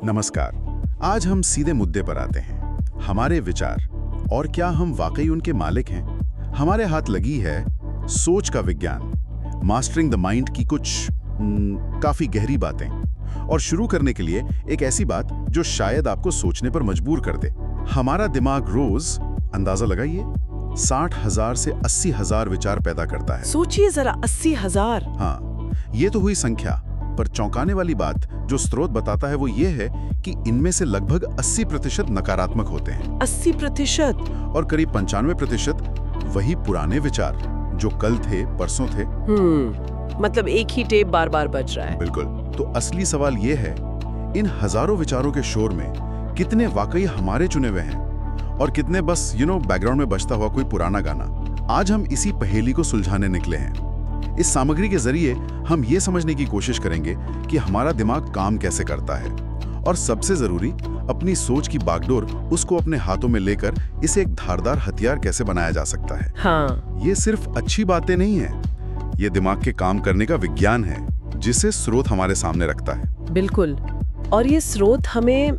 नमस्कार। आज हम सीधे मुद्दे पर आते हैं। हमारे विचार, और क्या हम वाकई उनके मालिक हैं? हमारे हाथ लगी है सोच का विज्ञान, मास्टरिंग द माइंड की कुछ काफी गहरी बातें। और शुरू करने के लिए एक ऐसी बात जो शायद आपको सोचने पर मजबूर कर दे। हमारा दिमाग रोज, अंदाजा लगाइए, 60,000 से 80,000 विचार पैदा करता है। सोचिए जरा, 80,000। हाँ, ये तो हुई संख्या, पर चौंकाने वाली बात जो स्रोत बताता है वो ये है कि इनमें से लगभग 80% नकारात्मक होते हैं। 80%? और करीब 95% वही पुराने विचार जो कल थे, परसों थे। मतलब एक ही टेप बार बार बज रहा है। बिल्कुल। तो असली सवाल ये है, इन हजारों विचारों के शोर में कितने वाकई हमारे चुने हुए हैं और कितने बस बैकग्राउंड में बजता हुआ कोई पुराना गाना। आज हम इसी पहेली को सुलझाने निकले हैं। इस सामग्री के जरिए हम ये समझने की कोशिश करेंगे कि हमारा दिमाग काम कैसे करता है, और सबसे जरूरी, अपनी सोच की बागडोर उसको अपने हाथों में लेकर इसे एक धारदार हथियार कैसे बनाया जा सकता है। हाँ। ये सिर्फ अच्छी बातें नहीं है, ये दिमाग के काम करने का विज्ञान है जिसे स्रोत हमारे सामने रखता है। बिल्कुल। और ये स्रोत हमें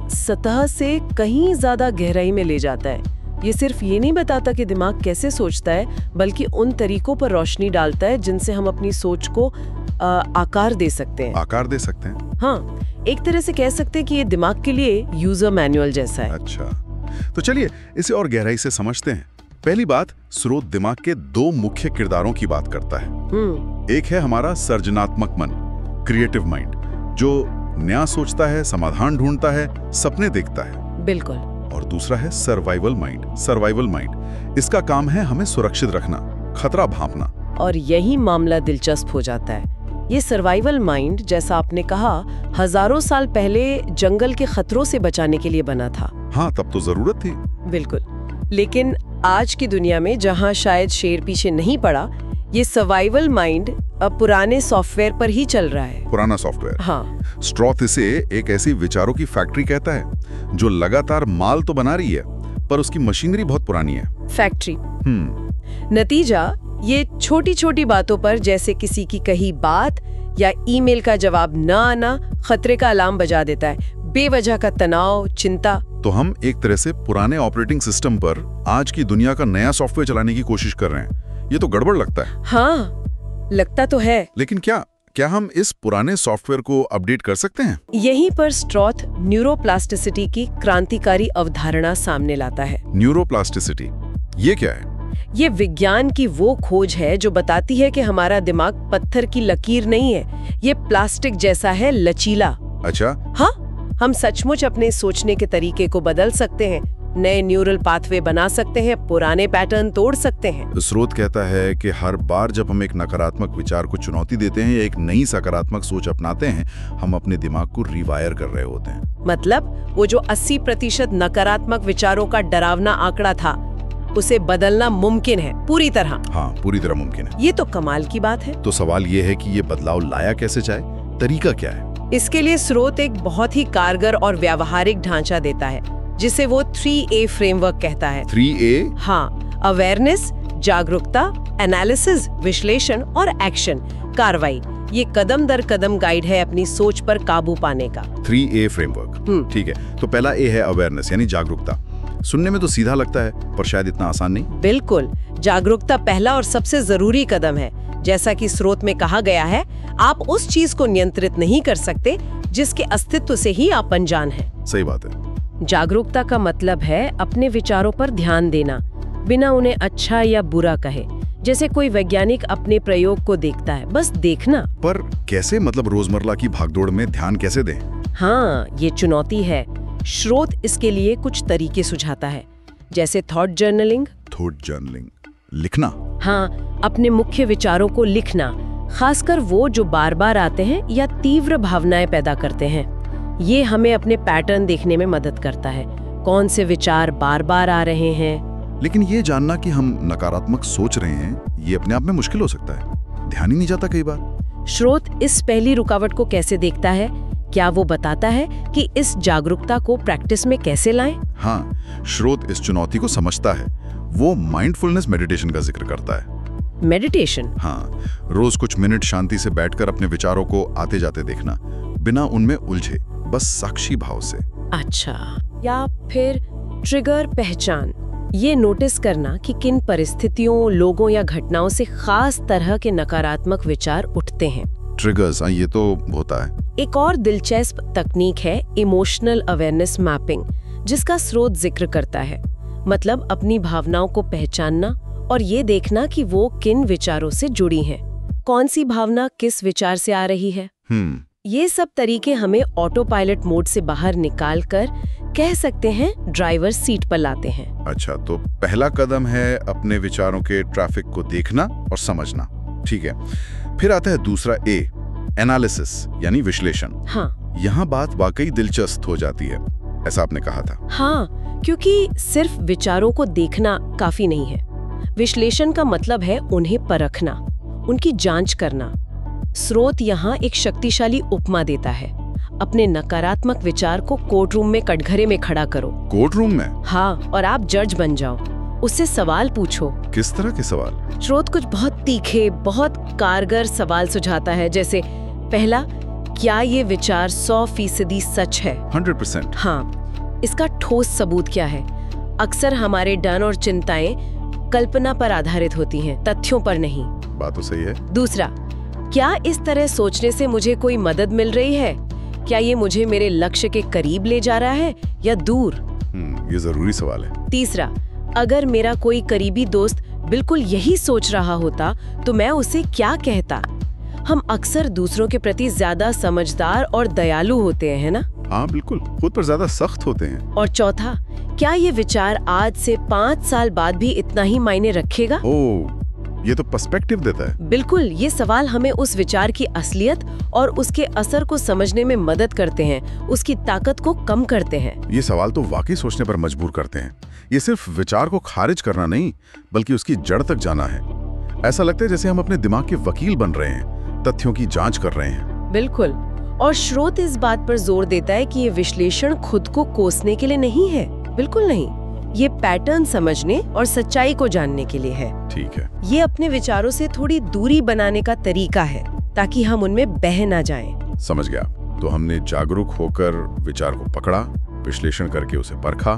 सतह से कहीं ज्यादा गहराई में ले जाता है। ये सिर्फ ये नहीं बताता कि दिमाग कैसे सोचता है, बल्कि उन तरीकों पर रोशनी डालता है जिनसे हम अपनी सोच को आकार दे सकते हैं। आकार दे सकते हैं? हाँ, एक तरह से कह सकते हैं कि ये दिमाग के लिए यूजर मैनुअल जैसा है। अच्छा, तो चलिए इसे और गहराई से समझते हैं। पहली बात, स्रोत दिमाग के दो मुख्य किरदारों की बात करता है। एक है हमारा सर्जनात्मक मन, क्रिएटिव माइंड, जो नया सोचता है, समाधान ढूंढता है, सपने देखता है। बिल्कुल। और दूसरा है सर्वाइवल माइंड। इसका काम है हमें सुरक्षित रखना, खतरा भांपना। और यही मामला दिलचस्प हो जाता है। ये सर्वाइवल माइंड, जैसा आपने कहा, हजारों साल पहले जंगल के खतरों से बचाने के लिए बना था। हाँ, तब तो जरूरत थी। बिल्कुल। लेकिन आज की दुनिया में, जहाँ शायद शेर पीछे नहीं पड़ा, ये सर्वाइवल माइंड अब पुराने सॉफ्टवेयर पर ही चल रहा है। पुराना सॉफ्टवेयर? हाँ। स्ट्रॉथ इसे एक ऐसी विचारों की फैक्ट्री कहता है जो लगातार माल तो बना रही है, पर उसकी मशीनरी बहुत पुरानी है। फैक्ट्री। नतीजा, ये छोटी छोटी बातों पर, जैसे किसी की कही बात या ईमेल का जवाब न आना, खतरे का अलार्म बजा देता है। बेवजह का तनाव, चिंता। तो हम एक तरह से पुराने ऑपरेटिंग सिस्टम पर आज की दुनिया का नया सॉफ्टवेयर चलाने की कोशिश कर रहे हैं। ये तो गड़बड़ लगता है। हाँ, लगता तो है। लेकिन क्या हम इस पुराने सॉफ्टवेयर को अपडेट कर सकते हैं? यहीं पर स्ट्रॉथ न्यूरोप्लास्टिसिटी की क्रांतिकारी अवधारणा सामने लाता है। न्यूरोप्लास्टिसिटी, ये क्या है? ये विज्ञान की वो खोज है जो बताती है कि हमारा दिमाग पत्थर की लकीर नहीं है, ये प्लास्टिक जैसा है, लचीला। अच्छा। हाँ, हम सचमुच अपने सोचने के तरीके को बदल सकते हैं, नए न्यूरल पाथवे बना सकते हैं, पुराने पैटर्न तोड़ सकते हैं। स्रोत कहता है कि हर बार जब हम एक नकारात्मक विचार को चुनौती देते हैं या एक नई सकारात्मक सोच अपनाते हैं, हम अपने दिमाग को रिवायर कर रहे होते हैं। मतलब वो जो 80% नकारात्मक विचारों का डरावना आंकड़ा था, उसे बदलना मुमकिन है, पूरी तरह। हाँ, पूरी तरह मुमकिन है। ये तो कमाल की बात है। तो सवाल ये है कि ये बदलाव लाया कैसे जाए, तरीका क्या है? इसके लिए स्रोत एक बहुत ही कारगर और व्यावहारिक ढांचा देता है, जिसे वो 3A फ्रेमवर्क कहता है। 3A? हाँ, अवेयरनेस, जागरूकता, एनालिसिस, विश्लेषण और एक्शन, कार्रवाई। ये कदम दर कदम गाइड है अपनी सोच पर काबू पाने का। 3A फ्रेमवर्क, ठीक है। तो पहला A है अवेयरनेस, यानी जागरूकता। सुनने में तो सीधा लगता है, पर शायद इतना आसान नहीं। बिल्कुल। जागरूकता पहला और सबसे जरूरी कदम है। जैसा कि स्रोत में कहा गया है, आप उस चीज को नियंत्रित नहीं कर सकते जिसके अस्तित्व से ही आप अनजान हैं। सही बात है। जागरूकता का मतलब है अपने विचारों पर ध्यान देना, बिना उन्हें अच्छा या बुरा कहे। जैसे कोई वैज्ञानिक अपने प्रयोग को देखता है, बस देखना। पर कैसे? मतलब रोजमर्रा की भागदौड़ में ध्यान कैसे दें? हाँ, ये चुनौती है। स्रोत इसके लिए कुछ तरीके सुझाता है, जैसे थॉट जर्नलिंग। थॉट जर्नलिंग, लिखना? हाँ, अपने मुख्य विचारों को लिखना, खासकर वो जो बार बार आते हैं या तीव्र भावनाएं पैदा करते हैं। ये हमें अपने पैटर्न देखने में मदद करता है, कौन से विचार बार बार आ रहे हैं। लेकिन ये जानना कि हम नकारात्मक सोच रहे हैं, ये अपने आप में मुश्किल हो सकता है। ध्यान ही नहीं जाता कई बार। स्रोत इस पहली रुकावट को कैसे देखता है? क्या वो बताता है कि इस जागरूकता को प्रैक्टिस में कैसे लाएं? हाँ, स्रोत इस चुनौती को समझता है। वो माइंडफुलनेस मेडिटेशन का जिक्र करता है। मेडिटेशन? हाँ, रोज कुछ मिनट शांति से बैठकर अपने विचारों को आते जाते देखना, बिना उनमें उलझे, बस साक्षी भाव से। अच्छा, या फिर ट्रिगर पहचान, ये नोटिस करना कि किन परिस्थितियों, लोगों या घटनाओं से खास तरह के नकारात्मक विचार उठते हैं। ट्रिगर्स, ये तो होता है। एक और दिलचस्प तकनीक है इमोशनल अवेयरनेस मैपिंग, जिसका स्रोत जिक्र करता है। मतलब अपनी भावनाओं को पहचानना और ये देखना कि वो किन विचारों से जुड़ी हैं, कौन सी भावना किस विचार से आ रही है। ये सब तरीके हमें ऑटो पायलट मोड से बाहर निकाल कर कह सकते हैं ड्राइवर सीट पर लाते हैं। अच्छा, तो पहला कदम है अपने विचारों के ट्रैफिक को देखना और समझना। ठीक है, फिर आता है दूसरा ए, एनालिसिस यानी विश्लेषण। हाँ, यहाँ बात वाकई दिलचस्प हो जाती है, ऐसा आपने कहा था। हाँ, क्योंकि सिर्फ विचारों को देखना काफी नहीं है। विश्लेषण का मतलब है उन्हें परखना, उनकी जांच करना। स्रोत यहाँ एक शक्तिशाली उपमा देता है। अपने नकारात्मक विचार को कोर्ट रूम में कटघरे में खड़ा करो। कोर्ट रूम में? हाँ, और आप जज बन जाओ। उससे सवाल पूछो। किस तरह के सवाल? स्रोत कुछ बहुत तीखे, बहुत कारगर सवाल सुझाता है, जैसे पहला, क्या ये विचार 100% सच है? 100%? हाँ, इसका ठोस सबूत क्या है? अक्सर हमारे डर और चिंताएं कल्पना पर आधारित होती हैं, तथ्यों पर नहीं। बात तो सही है। दूसरा, क्या इस तरह सोचने से मुझे कोई मदद मिल रही है? क्या ये मुझे मेरे लक्ष्य के करीब ले जा रहा है या दूर? ये जरूरी सवाल है। तीसरा, अगर मेरा कोई करीबी दोस्त बिल्कुल यही सोच रहा होता तो मैं उसे क्या कहता? हम अक्सर दूसरों के प्रति ज्यादा समझदार और दयालु होते हैं, है ना? हाँ बिल्कुल, खुद पर ज्यादा सख्त होते हैं। और चौथा, क्या ये विचार आज से 5 साल बाद भी इतना ही मायने रखेगा? ओह, ये तो पर्सपेक्टिव देता है। बिल्कुल, ये सवाल हमें उस विचार की असलियत और उसके असर को समझने में मदद करते हैं, उसकी ताकत को कम करते हैं। ये सवाल तो वाकई सोचने पर मजबूर करते हैं। ये सिर्फ विचार को खारिज करना नहीं, बल्कि उसकी जड़ तक जाना है। ऐसा लगता है जैसे हम अपने दिमाग के वकील बन रहे हैं, तथ्यों की जांच कर रहे हैं। बिल्कुल, और स्रोत इस बात पर जोर देता है कि ये विश्लेषण खुद को कोसने के लिए नहीं है, बिल्कुल नहीं। ये पैटर्न समझने और सच्चाई को जानने के लिए है। ठीक है। ये अपने विचारों से थोड़ी दूरी बनाने का तरीका है, ताकि हम उनमें बह ना जाएं। समझ गया। तो हमने जागरूक होकर विचार को पकड़ा, विश्लेषण करके उसे परखा।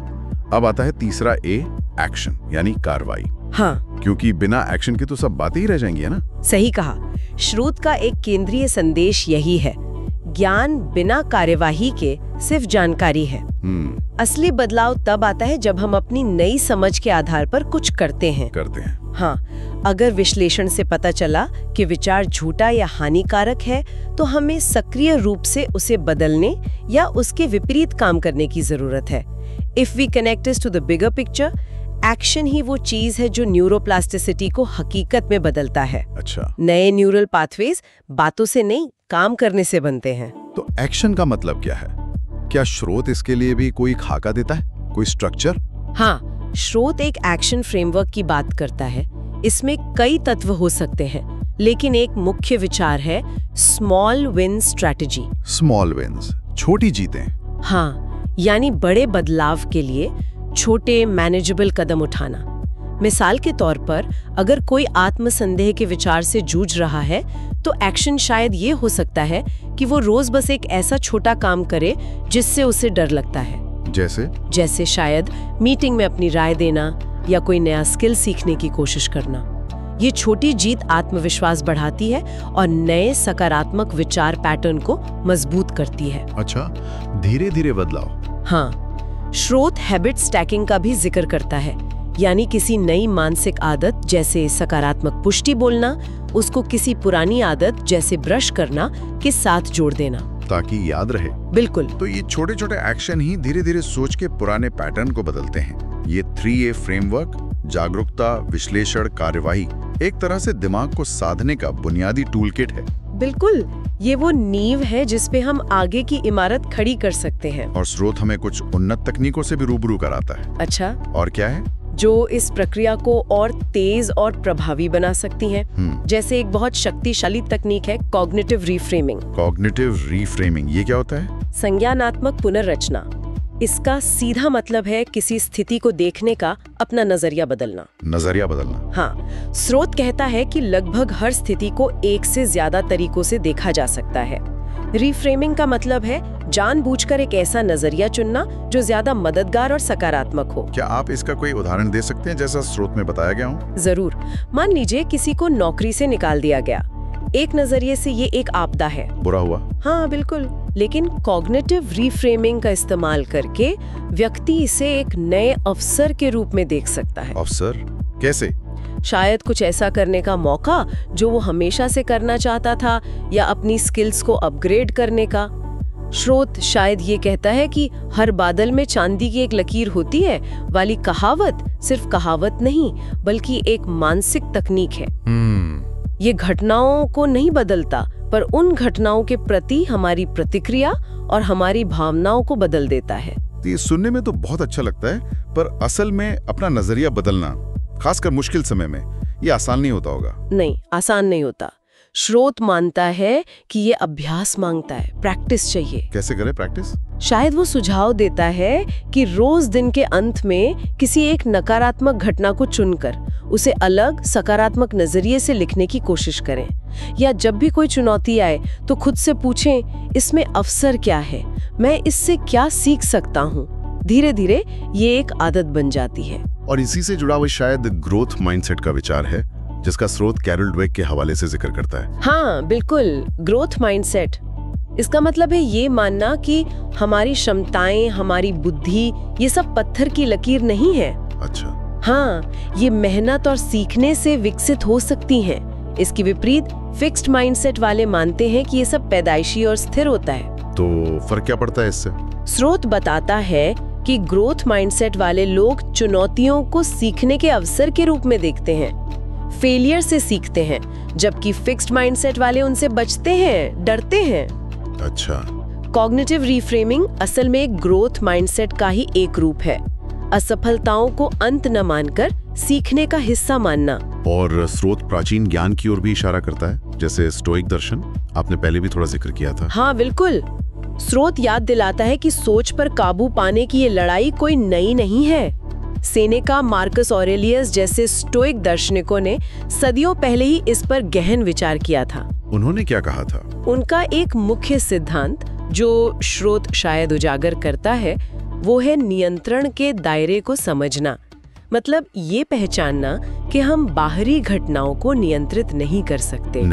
अब आता है तीसरा ए, एक्शन यानी कार्रवाई। हाँ, क्योंकि बिना एक्शन के तो सब बातें ही रह जाएंगी, है ना? सही कहा। स्रोत का एक केंद्रीय संदेश यही है, ज्ञान बिना कार्यवाही के सिर्फ जानकारी है। असली बदलाव तब आता है जब हम अपनी नई समझ के आधार पर कुछ करते हैं। हाँ, अगर विश्लेषण से पता चला कि विचार झूठा या हानिकारक है, तो हमें सक्रिय रूप से उसे बदलने या उसके विपरीत काम करने की जरूरत है। If we connect it to the bigger picture, action ही वो चीज है जो न्यूरोप्लास्टिसिटी को हकीकत में बदलता है। अच्छा। नए न्यूरल पाथवेज बातों से नहीं, काम करने से बनते हैं। तो एक्शन का मतलब क्या है? क्या स्रोत इसके लिए भी कोई खाका देता है, कोई स्ट्रक्चर? हाँ, स्रोत एक एक्शन फ्रेमवर्क की बात करता है। इसमें कई तत्व हो सकते हैं, लेकिन एक मुख्य विचार है small win strategy. Small wins, छोटी जीतें। हाँ, यानी बड़े बदलाव के लिए छोटे मैनेजेबल कदम उठाना। मिसाल के तौर पर, अगर कोई आत्मसंदेह के विचार से जूझ रहा है, तो एक्शन शायद ये हो सकता है कि वो रोज बस एक ऐसा छोटा काम करे जिससे उसे डर लगता है। जैसे शायद मीटिंग में अपनी राय देना या कोई नया स्किल सीखने की कोशिश करना। ये छोटी जीत आत्मविश्वास बढ़ाती है और नए सकारात्मक विचार पैटर्न को मजबूत करती है। अच्छा, धीरे धीरे बदलाव। हाँ, स्रोत हैबिट स्टैकिंग का भी जिक्र करता है, यानी किसी नई मानसिक आदत जैसे सकारात्मक पुष्टि बोलना, उसको किसी पुरानी आदत जैसे ब्रश करना के साथ जोड़ देना, ताकि याद रहे। बिल्कुल। तो ये छोटे छोटे एक्शन ही धीरे धीरे सोच के पुराने पैटर्न को बदलते हैं। ये 3A फ्रेमवर्क, जागरूकता, विश्लेषण, कार्यवाही, एक तरह से दिमाग को साधने का बुनियादी टूलकिट है। बिल्कुल, ये वो नींव है जिसपे हम आगे की इमारत खड़ी कर सकते हैं। और स्रोत हमें कुछ उन्नत तकनीकों से भी रूबरू कराता है। अच्छा, और क्या है? जो इस प्रक्रिया को और तेज और प्रभावी बना सकती हैं। जैसे एक बहुत शक्तिशाली तकनीक है कॉग्निटिव रीफ्रेमिंग। कॉग्निटिव रीफ्रेमिंग, ये क्या होता है? संज्ञानात्मक पुनर्रचना। इसका सीधा मतलब है किसी स्थिति को देखने का अपना नजरिया बदलना। नजरिया बदलना? हाँ, स्रोत कहता है कि लगभग हर स्थिति को एक से ज्यादा तरीकों से देखा जा सकता है। रिफ्रेमिंग का मतलब है जानबूझकर एक ऐसा नजरिया चुनना जो ज्यादा मददगार और सकारात्मक हो। क्या आप इसका कोई उदाहरण दे सकते हैं जैसा स्रोत में बताया गया हो? जरूर। मान लीजिए किसी को नौकरी से निकाल दिया गया। एक नजरिए से ये एक आपदा है, बुरा हुआ। हाँ बिल्कुल, लेकिन कॉग्निटिव रिफ्रेमिंग का इस्तेमाल करके व्यक्ति इसे एक नए अवसर के रूप में देख सकता है। अवसर कैसे? शायद कुछ ऐसा करने का मौका जो वो हमेशा से करना चाहता था, या अपनी स्किल्स को अपग्रेड करने का। स्रोत शायद ये कहता है कि हर बादल में चांदी की एक लकीर होती है वाली कहावत सिर्फ कहावत नहीं बल्कि एक मानसिक तकनीक है। ये घटनाओं को नहीं बदलता, पर उन घटनाओं के प्रति हमारी प्रतिक्रिया और हमारी भावनाओं को बदल देता है। ये सुनने में तो बहुत अच्छा लगता है, पर असल में अपना नजरिया बदलना, खासकर मुश्किल समय में, ये आसान नहीं होता होगा। नहीं, आसान नहीं होता। स्रोत मानता है कि ये अभ्यास मांगता है, प्रैक्टिस चाहिए। कैसे करें प्रैक्टिस? शायद वो सुझाव देता है कि रोज दिन के अंत में किसी एक नकारात्मक घटना को चुनकर उसे अलग सकारात्मक नजरिए से लिखने की कोशिश करें। या जब भी कोई चुनौती आए तो खुद से पूछें, इसमें अवसर क्या है, मैं इससे क्या सीख सकता हूँ। धीरे धीरे ये एक आदत बन जाती है। और इसी से जुड़ा हुआ शायद ग्रोथ माइंडसेट का विचार है, जिसका स्रोत कैरल ड्वेक के हवाले से जिक्र करता है। हाँ बिल्कुल, ग्रोथ माइंडसेट। इसका मतलब है ये मानना कि हमारी क्षमताएं, हमारी बुद्धि, ये सब पत्थर की लकीर नहीं है। अच्छा। हाँ, ये मेहनत और सीखने से विकसित हो सकती हैं। इसके विपरीत फिक्स्ड माइंडसेट वाले मानते हैं कि ये सब पैदाइशी और स्थिर होता है। तो फर्क क्या पड़ता है इससे? स्रोत बताता है कि ग्रोथ माइंडसेट वाले लोग चुनौतियों को सीखने के अवसर के रूप में देखते हैं, फेलियर से सीखते हैं, जबकि फिक्स्ड माइंडसेट वाले उनसे बचते हैं, डरते हैं। अच्छा। कॉग्निटिव रिफ्रेमिंग असल में एक ग्रोथ माइंडसेट का ही एक रूप है। असफलताओं को अंत न मानकर सीखने का हिस्सा मानना। और स्रोत प्राचीन ज्ञान की ओर भी इशारा करता है, जैसे स्टोइक दर्शन, आपने पहले भी थोड़ा जिक्र किया था। हाँ बिल्कुल। स्रोत याद दिलाता है कि सोच पर काबू पाने की ये लड़ाई कोई नई नहीं है। सेनेका, मार्कस ऑरेलियस जैसे स्टोइक दार्शनिकों ने सदियों पहले ही इस पर गहन विचार किया था। उन्होंने क्या कहा था? उनका एक मुख्य सिद्धांत जो स्रोत शायद उजागर करता है, वो है नियंत्रण के दायरे को समझना। मतलब ये पहचानना कि हम बाहरी घटनाओं को नियंत्रित नहीं कर सकते,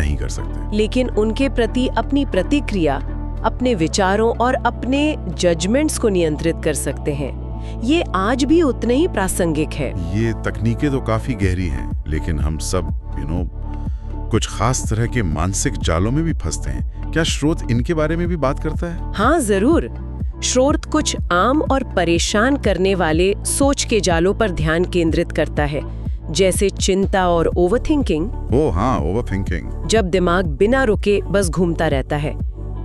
लेकिन उनके प्रति अपनी प्रतिक्रिया, अपने विचारों और अपने जजमेंट्स को नियंत्रित कर सकते हैं। ये आज भी उतने ही प्रासंगिक है। ये तकनीकें तो काफी गहरी हैं, लेकिन हम सब कुछ खास तरह के मानसिक जालों में भी फंसते हैं। क्या स्रोत इनके बारे में भी बात करता है? हाँ जरूर। स्रोत कुछ आम और परेशान करने वाले सोच के जालों पर ध्यान केंद्रित करता है, जैसे चिंता और ओवरथिंकिंग। ओह हाँ, ओवरथिंकिंग। जब दिमाग बिना रुके बस घूमता रहता है,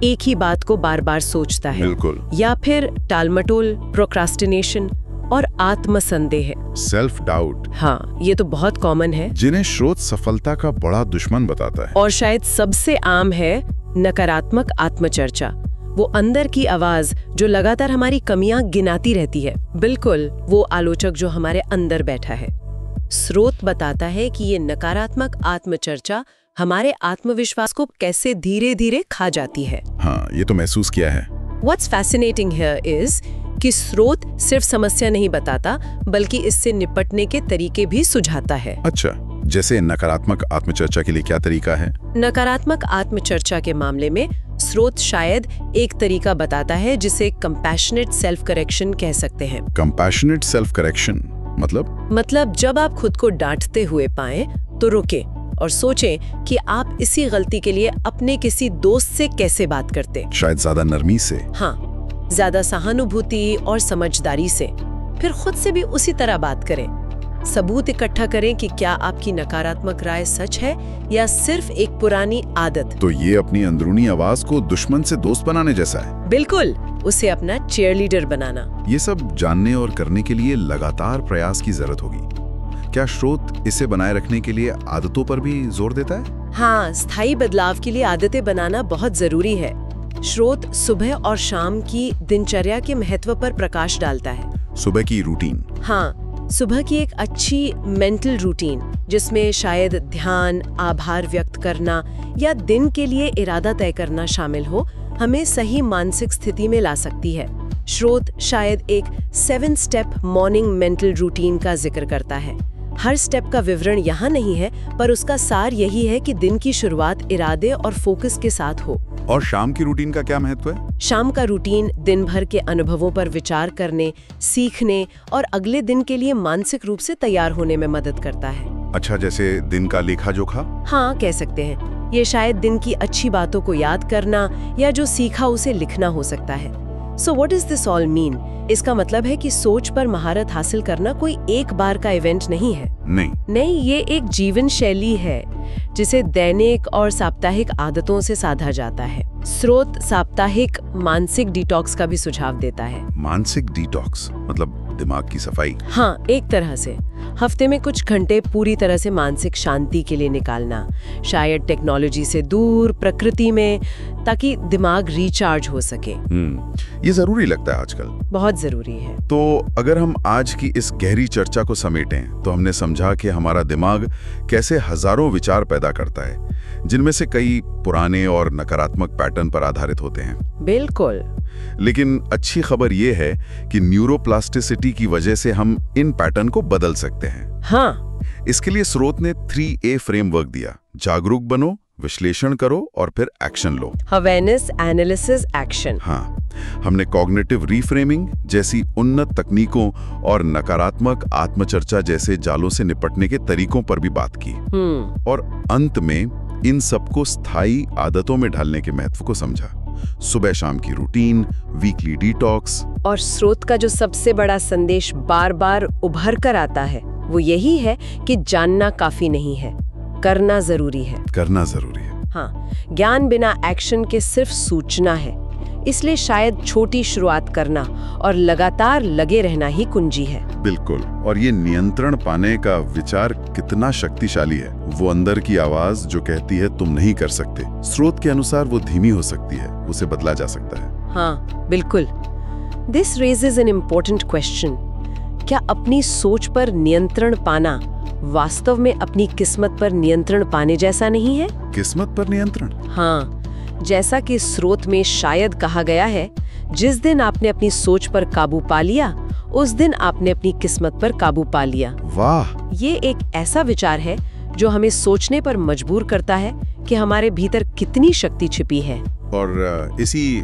एक ही बात को बार बार सोचता है। बिल्कुल। या फिर टालमटोल, प्रोक्रास्टिनेशन और आत्मसंदेह, सेल्फ डाउट। हाँ, ये तो बहुत कॉमन है, जिन्हें स्रोत सफलता का बड़ा दुश्मन बताता है। और शायद सबसे आम है नकारात्मक आत्मचर्चा, वो अंदर की आवाज जो लगातार हमारी कमियां गिनाती रहती है। बिल्कुल, वो आलोचक जो हमारे अंदर बैठा है। स्रोत बताता है कि ये नकारात्मक आत्मचर्चा हमारे आत्मविश्वास को कैसे धीरे धीरे खा जाती है। हाँ, ये तो महसूस किया है। What's fascinating here is कि स्रोत सिर्फ समस्या नहीं बताता, बल्कि इससे निपटने के तरीके भी सुझाता है। अच्छा, जैसे नकारात्मक आत्मचर्चा के लिए क्या तरीका है? नकारात्मक आत्मचर्चा के मामले में स्रोत शायद एक तरीका बताता है जिसे कंपैशनेट सेल्फ करेक्शन कह सकते हैं। कंपैशनेट सेल्फ करेक्शन मतलब जब आप खुद को डांटते हुए पाएं तो रुकें और सोचें कि आप इसी गलती के लिए अपने किसी दोस्त से कैसे बात करते। शायद ज्यादा नरमी से। हाँ, ज्यादा सहानुभूति और समझदारी से। फिर खुद से भी उसी तरह बात करें। सबूत इकट्ठा करें कि क्या आपकी नकारात्मक राय सच है या सिर्फ एक पुरानी आदत। तो ये अपनी अंदरूनी आवाज को दुश्मन से दोस्त बनाने जैसा है। बिल्कुल, उसे अपना चीयरलीडर बनाना। ये सब जानने और करने के लिए लगातार प्रयास की जरूरत होगी। क्या स्रोत इसे बनाए रखने के लिए आदतों पर भी जोर देता है? हाँ, स्थायी बदलाव के लिए आदतें बनाना बहुत जरूरी है। स्रोत सुबह और शाम की दिनचर्या के महत्व पर प्रकाश डालता है। सुबह की रूटीन? हाँ, सुबह की एक अच्छी मेंटल रूटीन जिसमें शायद ध्यान, आभार व्यक्त करना या दिन के लिए इरादा तय करना शामिल हो, हमें सही मानसिक स्थिति में ला सकती है। स्रोत शायद एक 7 स्टेप मॉर्निंग मेंटल रूटीन का जिक्र करता है। हर स्टेप का विवरण यहाँ नहीं है, पर उसका सार यही है कि दिन की शुरुआत इरादे और फोकस के साथ हो। और शाम की रूटीन का क्या महत्व है? शाम का रूटीन दिन भर के अनुभवों पर विचार करने, सीखने और अगले दिन के लिए मानसिक रूप से तैयार होने में मदद करता है। अच्छा, जैसे दिन का लेखा जोखा? हाँ, कह सकते हैं। ये शायद दिन की अच्छी बातों को याद करना या जो सीखा उसे लिखना हो सकता है। So what does this all mean? इसका मतलब है कि सोच पर महारत हासिल करना कोई एक बार का इवेंट नहीं है। नहीं, ये एक जीवन शैली है जिसे दैनिक और साप्ताहिक आदतों से साधा जाता है। स्रोत साप्ताहिक मानसिक डिटॉक्स का भी सुझाव देता है। मानसिक डिटॉक्स मतलब दिमाग की सफाई? हाँ, एक तरह से हफ्ते में कुछ घंटे पूरी तरह से मानसिक शांति के लिए निकालना, शायद टेक्नोलॉजी से दूर, प्रकृति में, ताकि दिमाग रिचार्ज हो सके। ये जरूरी लगता है आजकल। बहुत जरूरी है। तो अगर हम आज की इस गहरी चर्चा को समेटें तो हमने समझा कि हमारा दिमाग कैसे हजारों विचार पैदा करता है, जिनमें से कई पुराने और नकारात्मक पैटर्न पर आधारित होते हैं। बिल्कुल। लेकिन अच्छी खबर यह है कि न्यूरोप्लास्टिसिटी की वजह से हम इन पैटर्न को बदल सकते हैं। हाँ, इसके लिए स्रोत ने 3A फ्रेमवर्क दिया। जागरूक बनो, विश्लेषण करो और फिर एक्शन लो। Awareness, analysis, action. हाँ, हमने कॉग्निटिव रीफ्रेमिंग जैसी उन्नत तकनीकों और नकारात्मक आत्मचर्चा जैसे जालों से निपटने के तरीकों पर भी बात की। और अंत में इन सबको स्थायी आदतों में ढालने के महत्व को समझा। सुबह शाम की रूटीन, वीकली डिटॉक्स। और स्रोत का जो सबसे बड़ा संदेश बार बार उभर कर आता है वो यही है कि जानना काफी नहीं है, करना जरूरी है। करना जरूरी है। हाँ, ज्ञान बिना एक्शन के सिर्फ सूचना है। इसलिए शायद छोटी शुरुआत करना और लगातार लगे रहना ही कुंजी है। बिल्कुल। और ये नियंत्रण पाने का विचार कितना शक्तिशाली है। वो अंदर की आवाज जो कहती है तुम नहीं कर सकते, स्रोत के अनुसार वो धीमी हो सकती है, उसे बदला जा सकता है। हाँ, बिल्कुल। This raises an important question. क्या अपनी सोच पर नियंत्रण पाना वास्तव में अपनी किस्मत पर नियंत्रण पाने जैसा नहीं है? किस्मत पर नियंत्रण? हाँ, जैसा कि स्रोत में शायद कहा गया है, जिस दिन आपने अपनी सोच पर काबू पा लिया, उस दिन आपने अपनी किस्मत पर काबू पा लिया। वाह! ये एक ऐसा विचार है जो हमें सोचने पर मजबूर करता है कि हमारे भीतर कितनी शक्ति छिपी है। और इसी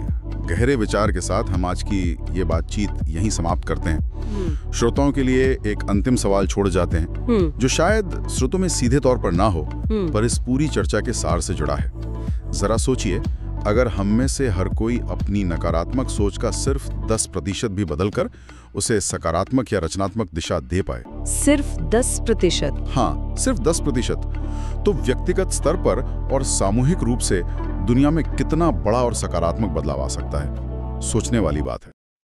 गहरे विचार के साथ हम आज की ये बातचीत यहीं समाप्त करते हैं। श्रोताओं के लिए एक अंतिम सवाल छोड़ जाते हैं, जो शायद श्रोतों में सीधे तौर पर ना हो, पर इस पूरी चर्चा के सार से जुड़ा है। जरा सोचिए, अगर हम में से हर कोई अपनी नकारात्मक सोच का सिर्फ 10% भी बदलकर उसे सकारात्मक या रचनात्मक दिशा दे पाए। सिर्फ 10%? हाँ, सिर्फ 10%। तो व्यक्तिगत स्तर पर और सामूहिक रूप से दुनिया में कितना बड़ा और सकारात्मक बदलाव आ सकता है। सोचने वाली बात है।